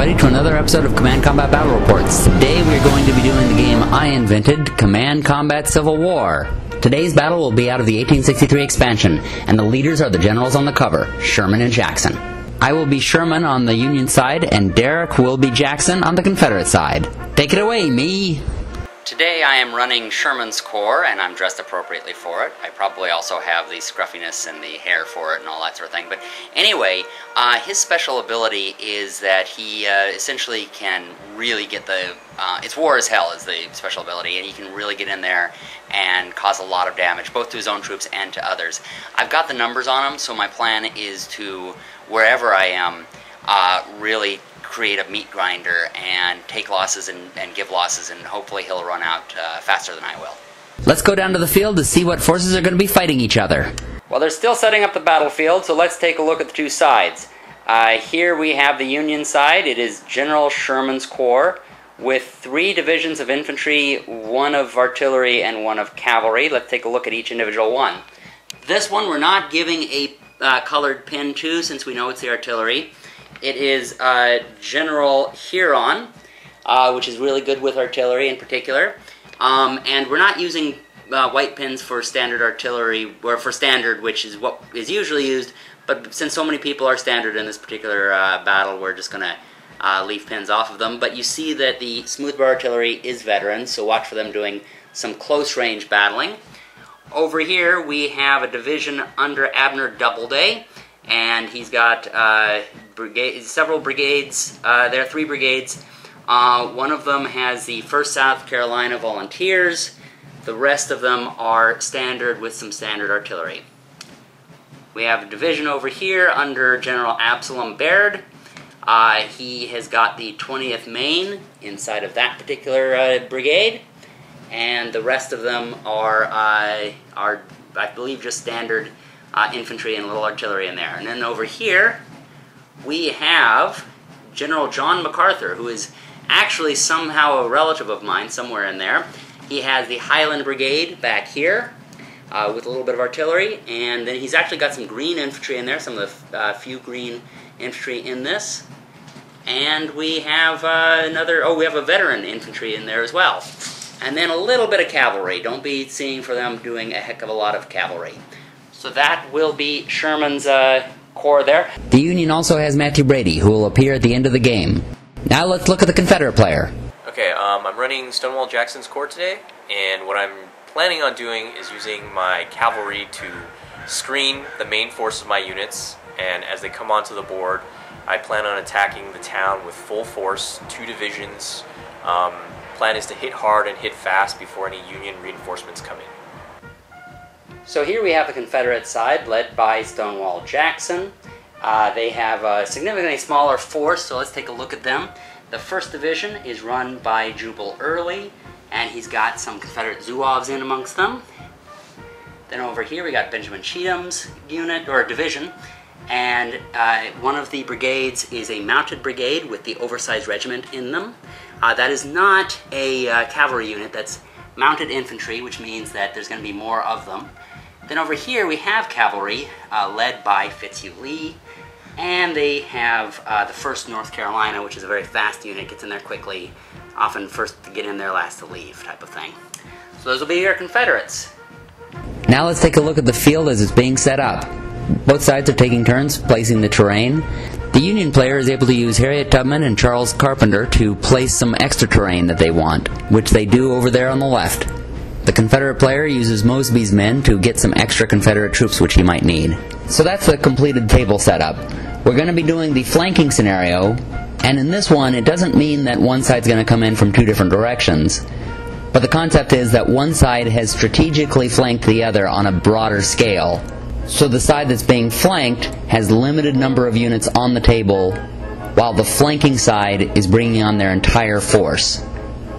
everybody, to another episode of Command Combat Battle Reports. Today we are going to be doing the game I invented, Command Combat Civil War. Today's battle will be out of the 1863 expansion, and the leaders are the generals on the cover, Sherman and Jackson. I will be Sherman on the Union side, and Derek will be Jackson on the Confederate side. Take it away, me! Today I am running Sherman's Corps, and I'm dressed appropriately for it. I probably also have the scruffiness and the hair for it and all that sort of thing. But anyway, his special ability is that he essentially can really get the... it's war as hell is the special ability, and he can really get in there and cause a lot of damage, both to his own troops and to others. I've got the numbers on him, so my plan is to, wherever I am, really create a meat grinder and take losses and give losses, and hopefully he'll run out faster than I will. Let's go down to the field to see what forces are going to be fighting each other. Well, they're still setting up the battlefield, so let's take a look at the two sides. Here we have the Union side. It is General Sherman's Corps with 3 divisions of infantry, 1 of artillery, and 1 of cavalry. Let's take a look at each individual one. This one we're not giving a colored pin to, since we know it's the artillery. It is General Huron, which is really good with artillery in particular. And we're not using white pins for standard artillery, or for standard, which is what is usually used. But since so many people are standard in this particular battle, we're just going to leave pins off of them. But you see that the smoothbore artillery is veterans, so watch for them doing some close-range battling. Over here, we have a division under Abner Doubleday. And he's got several brigades. There are 3 brigades. One of them has the 1st South Carolina Volunteers. The rest of them are standard with some standard artillery. We have a division over here under General Absalom Baird. He has got the 20th Maine inside of that particular brigade. And the rest of them are I believe, just standard infantry and a little artillery in there. And then over here, we have General John MacArthur, who is actually somehow a relative of mine, somewhere in there. He has the Highland Brigade back here, with a little bit of artillery, and then he's actually got some green infantry in there, some of the few green infantry in this. And we have we have a veteran infantry in there as well. And then a little bit of cavalry. Don't be seeing for them doing a heck of a lot of cavalry. So that will be Sherman's corps there. The Union also has Matthew Brady, who will appear at the end of the game. Now let's look at the Confederate player. Okay, I'm running Stonewall Jackson's corps today, and what I'm planning on doing is using my cavalry to screen the main force of my units, and as they come onto the board, I plan on attacking the town with full force, 2 divisions. Plan is to hit hard and hit fast before any Union reinforcements come in. So here we have the Confederate side, led by Stonewall Jackson. They have a significantly smaller force, so let's take a look at them. The 1st Division is run by Jubal Early, and he's got some Confederate Zouaves in amongst them. Then over here we got Benjamin Cheatham's unit, or division, and one of the brigades is a mounted brigade with the oversized regiment in them. That is not a cavalry unit, that's mounted infantry, which means that there's going to be more of them. Then over here we have cavalry, led by Fitzhugh Lee, and they have the 1st North Carolina, which is a very fast unit, gets in there quickly, often first to get in there, last to leave type of thing. So those will be your Confederates. Now let's take a look at the field as it's being set up. Both sides are taking turns placing the terrain. The Union player is able to use Harriet Tubman and Charles Carpenter to place some extra terrain that they want, which they do over there on the left. The Confederate player uses Mosby's men to get some extra Confederate troops which he might need. So that's the completed table setup. We're going to be doing the flanking scenario, and in this one it doesn't mean that one side's going to come in from 2 different directions, but the concept is that one side has strategically flanked the other on a broader scale. So the side that's being flanked has limited number of units on the table, while the flanking side is bringing on their entire force.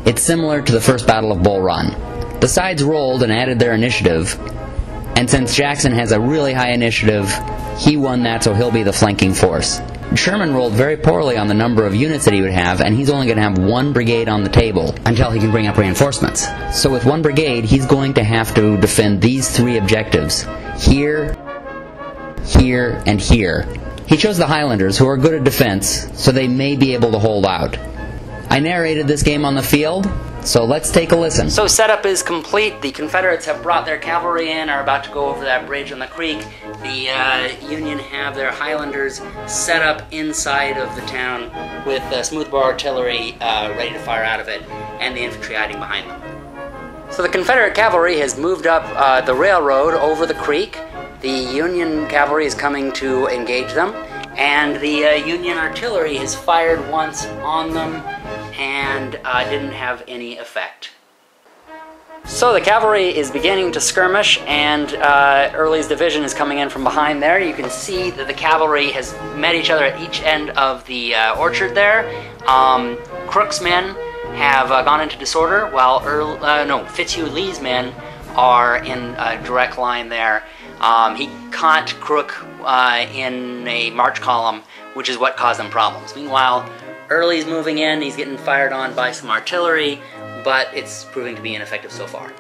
It's similar to the first Battle of Bull Run. The sides rolled and added their initiative, and since Jackson has a really high initiative, he won that, so he'll be the flanking force. Sherman rolled very poorly on the number of units that he would have, and he's only going to have 1 brigade on the table until he can bring up reinforcements. So with 1 brigade, he's going to have to defend these 3 objectives. Here, here, and here. He chose the Highlanders, who are good at defense, so they may be able to hold out. I narrated this game on the field, so let's take a listen. So setup is complete. The Confederates have brought their cavalry in, are about to go over that bridge on the creek. The Union have their Highlanders set up inside of the town with smoothbore artillery ready to fire out of it, and the infantry hiding behind them. So the Confederate cavalry has moved up the railroad over the creek. The Union cavalry is coming to engage them, and the Union artillery has fired once on them and didn't have any effect. So the cavalry is beginning to skirmish, and Early's division is coming in from behind there. You can see that the cavalry has met each other at each end of the orchard there. Crook's men have gone into disorder, while Fitzhugh Lee's men are in a direct line there. He caught Crook in a march column, which is what caused them problems. Meanwhile, Early's moving in, he's getting fired on by some artillery, but it's proving to be ineffective so far.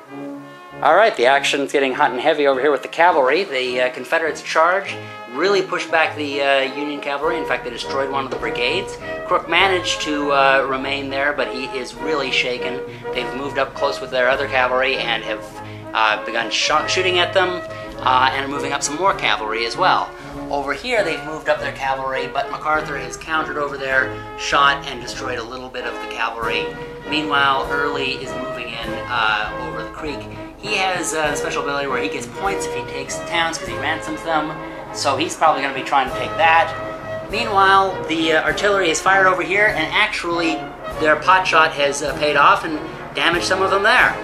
Alright, the action's getting hot and heavy over here with the cavalry. The Confederates charge, really pushed back the Union cavalry. In fact, they destroyed one of the brigades. Crook managed to remain there, but he is really shaken. They've moved up close with their other cavalry and have begun shooting at them, and are moving up some more cavalry as well. Over here, they've moved up their cavalry, but MacArthur has countered over there, shot and destroyed a little bit of the cavalry. Meanwhile, Early is moving in over the creek. He has a special ability where he gets points if he takes towns because he ransoms them, so he's probably going to be trying to take that. Meanwhile, the artillery is fired over here, and actually their pot shot has paid off and damaged some of them there.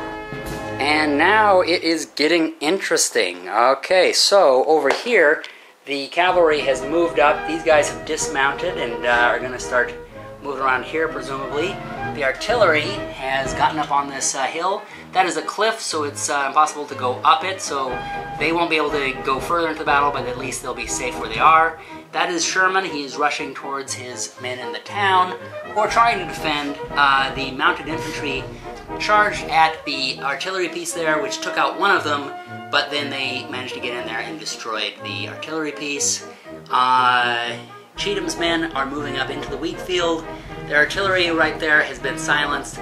And now it is getting interesting. Okay, so over here, the cavalry has moved up. These guys have dismounted and are going to start moving around here, presumably. The artillery has gotten up on this hill. That is a cliff, so it's impossible to go up it, so they won't be able to go further into the battle, but at least they'll be safe where they are. That is Sherman. He is rushing towards his men in the town, who are trying to defend. The mounted infantry charged at the artillery piece there, which took out one of them, but then they managed to get in there and destroyed the artillery piece. Cheatham's men are moving up into the wheat field. Their artillery right there has been silenced,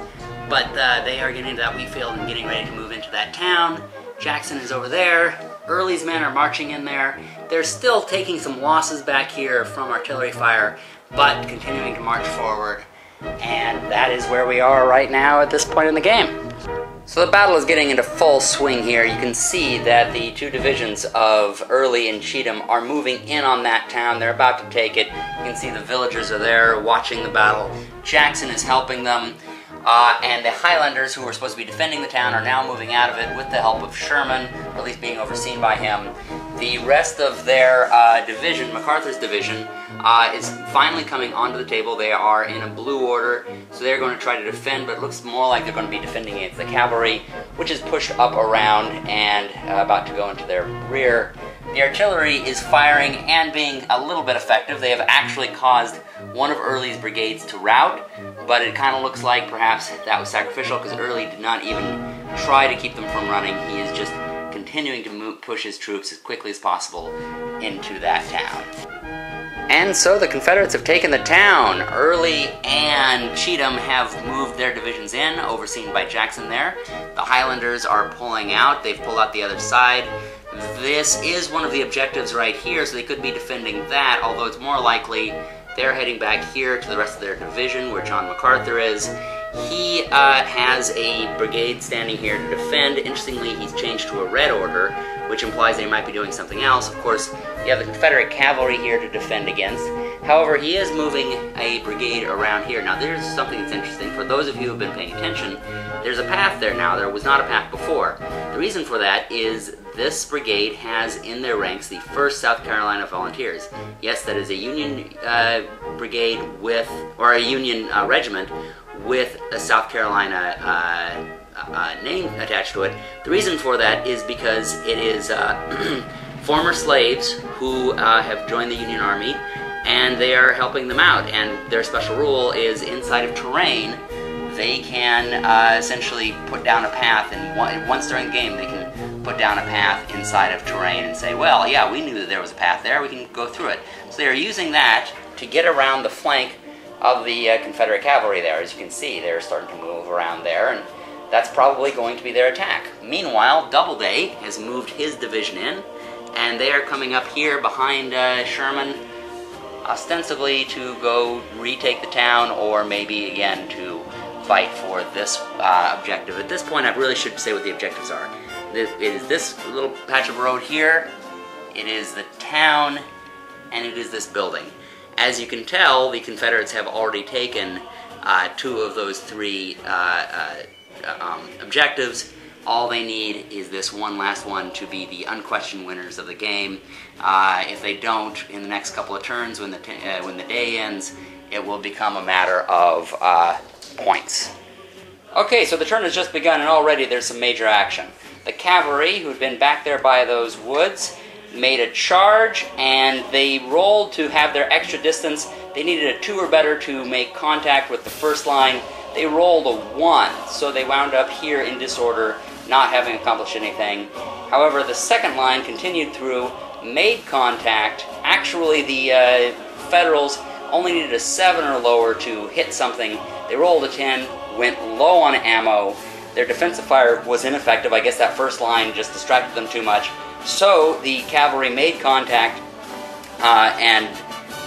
but they are getting into that wheat field and getting ready to move into that town. Jackson is over there. Early's men are marching in there. They're still taking some losses back here from artillery fire, but continuing to march forward. And that is where we are right now at this point in the game. So the battle is getting into full swing here. You can see that the two divisions of Early and Cheatham are moving in on that town. They're about to take it. You can see the villagers are there watching the battle. Jackson is helping them. And the Highlanders, who were supposed to be defending the town, are now moving out of it with the help of Sherman, or at least being overseen by him. The rest of their division, MacArthur's division, is finally coming onto the table. They are in a blue order, so they're going to try to defend, but it looks more like they're going to be defending against the cavalry, which is pushed up around and about to go into their rear. The artillery is firing and being a little bit effective. They have actually caused one of Early's brigades to rout, but it kind of looks like perhaps that was sacrificial because Early did not even try to keep them from running. He is just continuing to push his troops as quickly as possible into that town. And so the Confederates have taken the town. Early and Cheatham have moved their divisions in, overseen by Jackson there. The Highlanders are pulling out. They've pulled out the other side. This is one of the objectives right here, so they could be defending that, although it's more likely they're heading back here to the rest of their division, where John MacArthur is. He has a brigade standing here to defend. Interestingly, he's changed to a red order, which implies they might be doing something else. Of course, you have the Confederate cavalry here to defend against. However, he is moving a brigade around here. Now, there's something that's interesting. For those of you who have been paying attention, there's a path there now. There was not a path before. The reason for that is this brigade has in their ranks the 1st South Carolina Volunteers. Yes, that is a Union brigade with, or a Union regiment with a South Carolina name attached to it. The reason for that is because it is former slaves who have joined the Union Army, and they are helping them out. And their special rule is inside of terrain, they can essentially put down a path, and once during the game they can put down a path inside of terrain and say, well, yeah, we knew that there was a path there, we can go through it. So they are using that to get around the flank of the Confederate cavalry there. As you can see, they're starting to move around there, and that's probably going to be their attack. Meanwhile, Doubleday has moved his division in, and they are coming up here behind Sherman, ostensibly to go retake the town, or maybe again to fight for this objective. At this point, I really should say what the objectives are. It is this little patch of road here, it is the town, and it is this building. As you can tell, the Confederates have already taken 2 of those 3 objectives. All they need is this one last one to be the unquestioned winners of the game. If they don't, in the next couple of turns, when the day ends, it will become a matter of points. Okay, so the turn has just begun, and already there's some major action. The cavalry, who had been back there by those woods, made a charge, and they rolled to have their extra distance. They needed a 2 or better to make contact with the first line. They rolled a 1, so they wound up here in disorder, not having accomplished anything. However, the second line continued through, made contact. Actually, the Federals only needed a 7 or lower to hit something. They rolled a 10, went low on ammo. Their defensive fire was ineffective. I guess that first line just distracted them too much. So the cavalry made contact and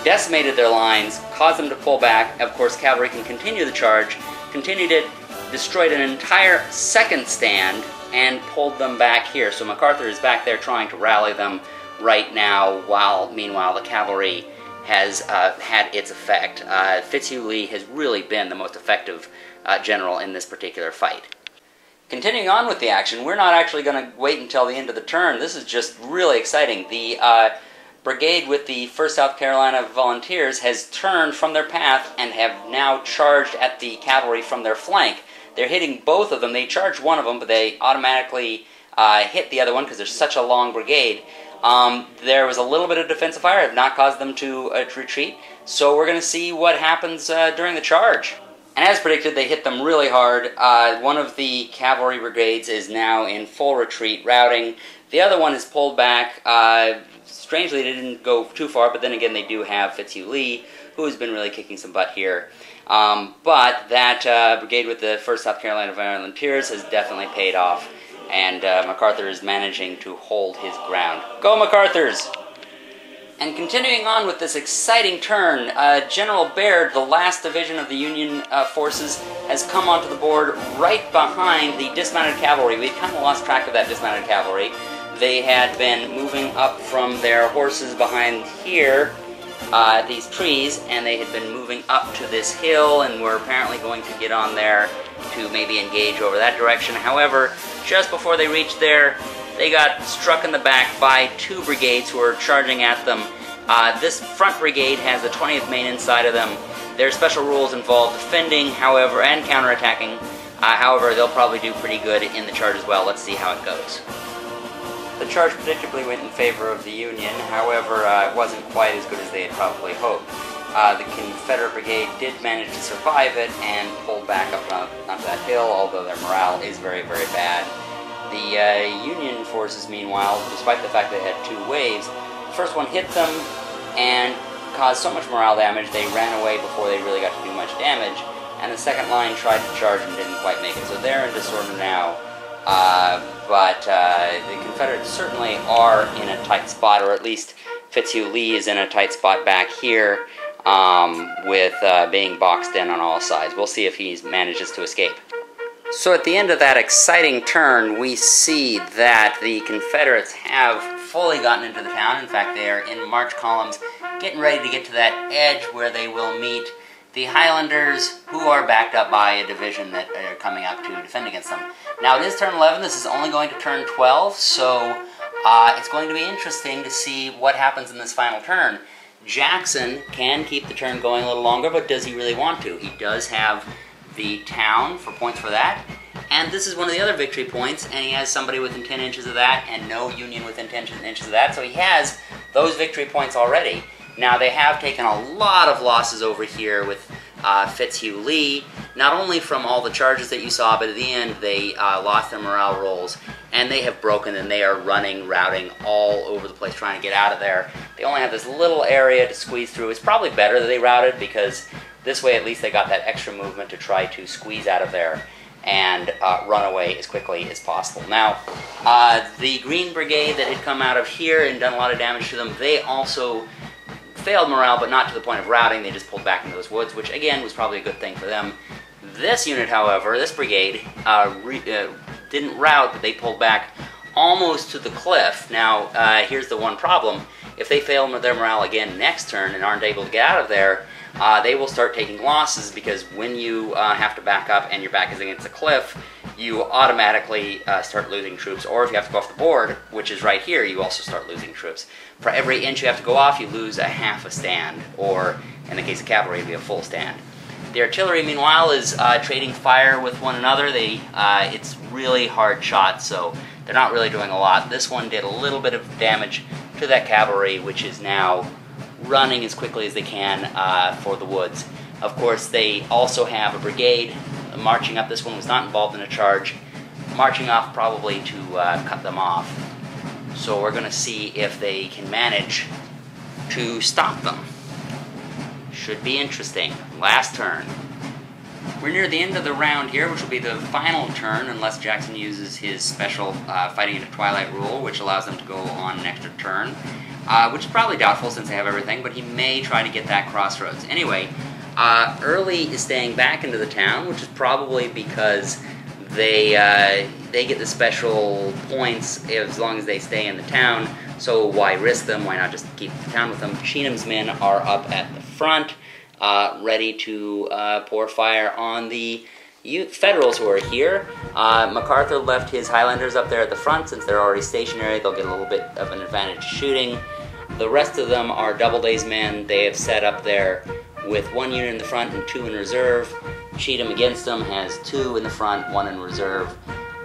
decimated their lines, caused them to pull back. Of course, cavalry can continue the charge, continued it, destroyed an entire second stand, and pulled them back here. So MacArthur is back there trying to rally them right now, while meanwhile the cavalry has had its effect. Fitzhugh Lee has really been the most effective general in this particular fight. Continuing on with the action, we're not actually going to wait until the end of the turn. This is just really exciting. The brigade with the 1st South Carolina Volunteers has turned from their path and have now charged at the cavalry from their flank. They're hitting both of them. They charged one of them, but they automatically hit the other one because there's such a long brigade. There was a little bit of defensive fire. It have not caused them to retreat. So we're going to see what happens during the charge. And as predicted, they hit them really hard. One of the cavalry brigades is now in full retreat, routing. The other one is pulled back. Strangely, they didn't go too far, but then again, they do have Fitzhugh Lee, who has been really kicking some butt here. But that brigade with the 1st South Carolina Volunteers has definitely paid off, and MacArthur is managing to hold his ground. Go MacArthurs! And continuing on with this exciting turn, General Baird, the last division of the Union forces, has come onto the board right behind the dismounted cavalry. We kind of lost track of that dismounted cavalry. They had been moving up from their horses behind here, these trees, and they had been moving up to this hill, and were apparently going to get on there to maybe engage over that direction. However, just before they reached there, they got struck in the back by 2 brigades who were charging at them. This front brigade has the 20th Maine inside of them. Their special rules involve defending, however, and counterattacking. However, they'll probably do pretty good in the charge as well. Let's see how it goes. The charge predictably went in favor of the Union. However, it wasn't quite as good as they had probably hoped. The Confederate brigade did manage to survive it and pulled back up onto that hill, although their morale is very, very bad. The Union forces, meanwhile, despite the fact they had 2 waves, the first one hit them and caused so much morale damage they ran away before they really got to do much damage, and the second line tried to charge and didn't quite make it. So they're in disorder now, but the Confederates certainly are in a tight spot, or at least Fitzhugh Lee is in a tight spot back here, with being boxed in on all sides. We'll see if he manages to escape. So at the end of that exciting turn, we see that the Confederates have fully gotten into the town. In fact, they are in march columns, getting ready to get to that edge where they will meet the Highlanders, who are backed up by a division that are coming up to defend against them. Now, it is turn 11. This is only going to turn 12, so it's going to be interesting to see what happens in this final turn. Jackson can keep the turn going a little longer, but does he really want to? He does have the town for points for that, and this is one of the other victory points, and he has somebody within 10 inches of that, and no Union within 10 inches of that, so he has those victory points already. Now, they have taken a lot of losses over here with Fitzhugh Lee. not only from all the charges that you saw, but at the end they lost their morale rolls, and they have broken, and they are running, routing all over the place trying to get out of there. They only have this little area to squeeze through. It's probably better that they routed, because this way at least they got that extra movement to try to squeeze out of there and run away as quickly as possible. Now, the Green Brigade that had come out of here and done a lot of damage to them, they also failed morale, but not to the point of routing. They just pulled back into those woods, which again was probably a good thing for them. This unit, however, this brigade, didn't rout, but they pulled back almost to the cliff. Now, here's the one problem. If they fail their morale again next turn and aren't able to get out of there, they will start taking losses, because when you have to back up and your back is against a cliff, you automatically start losing troops. Or if you have to go off the board, which is right here, you also start losing troops. For every inch you have to go off, you lose a half a stand, or in the case of cavalry, it'd be a full stand. The artillery, meanwhile, is trading fire with one another. It's really hard shots, so they're not really doing a lot. This one did a little bit of damage to that cavalry, which is now running as quickly as they can for the woods. Of course, they also have a brigade marching up. This one was not involved in a charge, marching off probably to cut them off. So we're going to see if they can manage to stop them. Should be interesting. Last turn. We're near the end of the round here, which will be the final turn, unless Jackson uses his special Fighting into Twilight rule, which allows them to go on an extra turn, which is probably doubtful since they have everything, but he may try to get that crossroads. Anyway, Early is staying back into the town, which is probably because they get the special points as long as they stay in the town, so why risk them? Why not just keep the town with them? Cheenam's men are up at the front, ready to pour fire on the Federals who are here. MacArthur left his Highlanders up there at the front. Since they're already stationary, they'll get a little bit of an advantage shooting. The rest of them are Doubleday's men. They have set up there with one unit in the front and two in reserve. Cheatham against them has two in the front, one in reserve.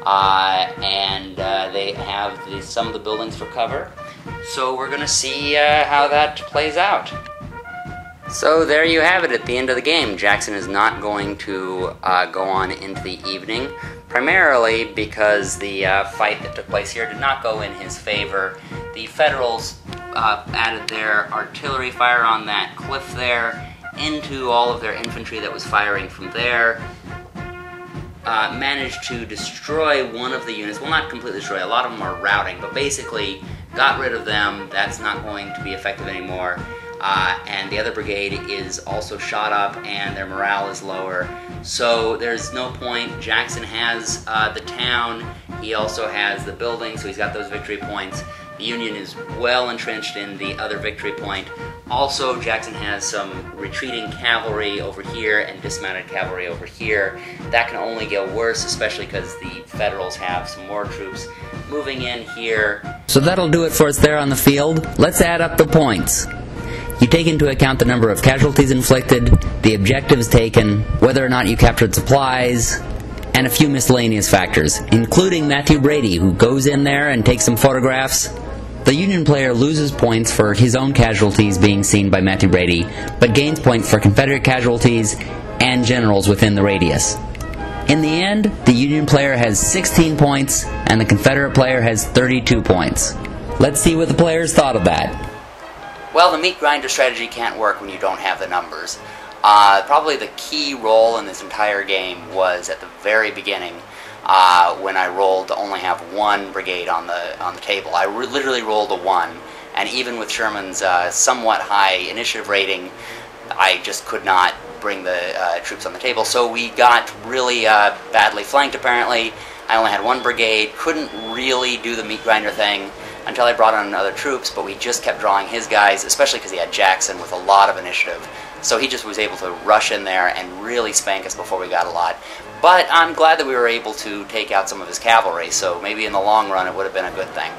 And they have some of the buildings for cover. So we're going to see how that plays out. So there you have it at the end of the game. Jackson is not going to go on into the evening, primarily because the fight that took place here did not go in his favor. The Federals added their artillery fire on that cliff there into all of their infantry that was firing from there. Managed to destroy one of the units. Well, not completely destroy. A lot of them are routing, but basically got rid of them. That's not going to be effective anymore. And the other brigade is also shot up, and their morale is lower. So there's no point. Jackson has the town. He also has the building, so he's got those victory points. The Union is well entrenched in the other victory point. Also, Jackson has some retreating cavalry over here and dismounted cavalry over here. That can only get worse, especially because the Federals have some more troops moving in here. So that'll do it for us there on the field. Let's add up the points. You take into account the number of casualties inflicted, the objectives taken, whether or not you captured supplies, and a few miscellaneous factors, including Matthew Brady, who goes in there and takes some photographs. The Union player loses points for his own casualties being seen by Matthew Brady, but gains points for Confederate casualties and generals within the radius. In the end, the Union player has 16 points, and the Confederate player has 32 points. Let's see what the players thought of that. Well, the meat grinder strategy can't work when you don't have the numbers. Probably the key role in this entire game was at the very beginning when I rolled to only have one brigade on the table. I literally rolled a 1, and even with Sherman's somewhat high initiative rating, I just could not bring the troops on the table. So we got really badly flanked, apparently. I only had one brigade, couldn't really do the meat grinder thing until I brought on other troops, but we just kept drawing his guys, especially because he had Jackson with a lot of initiative. So he just was able to rush in there and really spank us before we got a lot. But I'm glad that we were able to take out some of his cavalry, so maybe in the long run it would have been a good thing.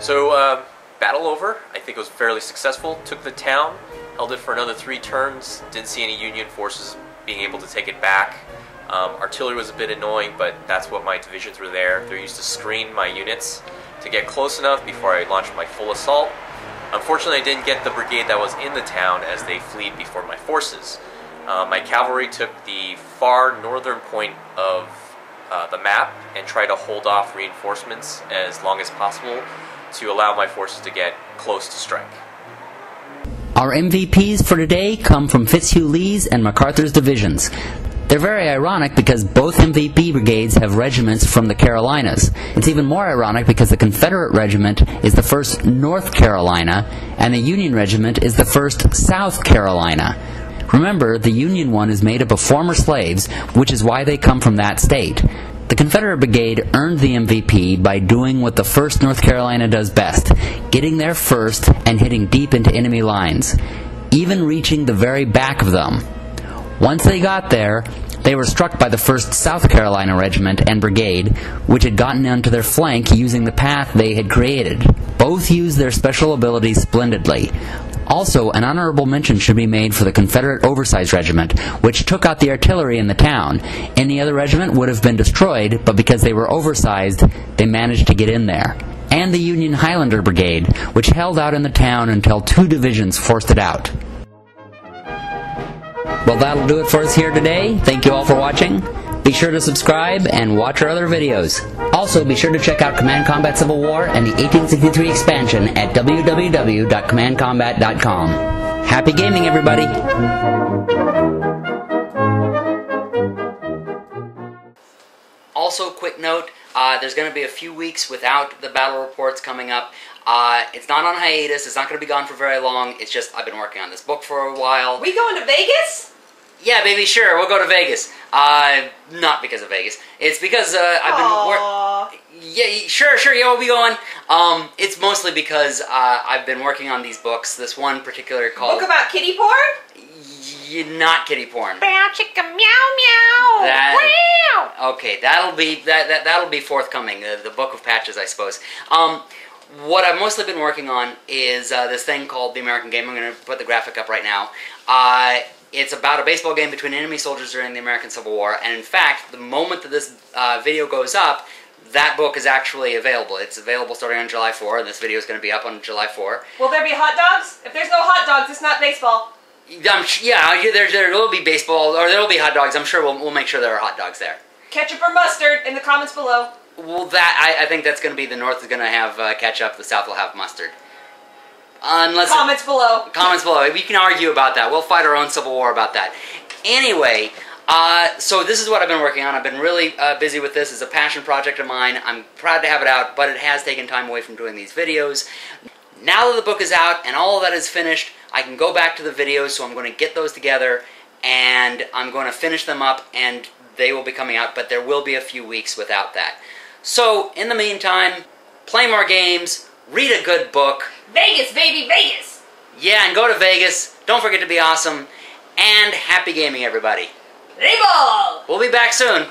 So, battle over. I think it was fairly successful. Took the town, held it for another 3 turns. Didn't see any Union forces being able to take it back. Artillery was a bit annoying, but that's what my divisions were there. They're used to screen my units to get close enough before I launched my full assault. Unfortunately, I didn't get the brigade that was in the town as they fled before my forces. My cavalry took the far northern point of the map and tried to hold off reinforcements as long as possible to allow my forces to get close to strike. Our MVPs for today come from Fitzhugh Lee's and MacArthur's divisions. They're very ironic because both MVP brigades have regiments from the Carolinas. It's even more ironic because the Confederate regiment is the 1st North Carolina and the Union regiment is the 1st South Carolina. Remember, the Union one is made up of former slaves, which is why they come from that state. The Confederate brigade earned the MVP by doing what the 1st North Carolina does best, getting there first and hitting deep into enemy lines, even reaching the very back of them. Once they got there, they were struck by the 1st South Carolina Regiment and Brigade, which had gotten onto their flank using the path they had created. Both used their special abilities splendidly. Also, an honorable mention should be made for the Confederate Oversize Regiment, which took out the artillery in the town. Any other regiment would have been destroyed, but because they were oversized, they managed to get in there. And the Union Highlander Brigade, which held out in the town until 2 divisions forced it out. Well, that'll do it for us here today. Thank you all for watching. Be sure to subscribe and watch our other videos. Also, be sure to check out Command Combat Civil War and the 1863 expansion at www.commandcombat.com. Happy gaming, everybody! Also, quick note, there's going to be a few weeks without the battle reports coming up. It's not on hiatus, it's not going to be gone for very long, it's just I've been working on this book for a while. We going to Vegas? Yeah, baby, sure, we'll go to Vegas. Not because of Vegas. It's because I've been yeah, sure, yeah, we'll be going. It's mostly because I've been working on these books. This one particular called... Book about kitty porn? Not kitty porn. Meow chicka meow meow. Wow. Okay, that'll be forthcoming. The Book of Patches, I suppose. What I've mostly been working on is this thing called The American Game. I'm going to put the graphic up right now. It's about a baseball game between enemy soldiers during the American Civil War, and in fact, the moment that this video goes up, that book is actually available. It's available starting on July 4, and this video is going to be up on July 4. Will there be hot dogs? If there's no hot dogs, it's not baseball. Yeah, there will be baseball, or there will be hot dogs. I'm sure we'll make sure there are hot dogs there. Ketchup or mustard in the comments below. Well, I think that's going to be the North is going to have ketchup, the South will have mustard. Comments below. Comments below. We can argue about that. We'll fight our own civil war about that. Anyway, so this is what I've been working on. I've been really busy with this. It's a passion project of mine. I'm proud to have it out, but it has taken time away from doing these videos. Now that the book is out and all of that is finished, I can go back to the videos, so I'm going to get those together, and I'm going to finish them up, and they will be coming out, but there will be a few weeks without that. So, in the meantime, play more games, read a good book. Vegas, baby, Vegas! Yeah, and go to Vegas. Don't forget to be awesome. And happy gaming, everybody. Play ball! We'll be back soon.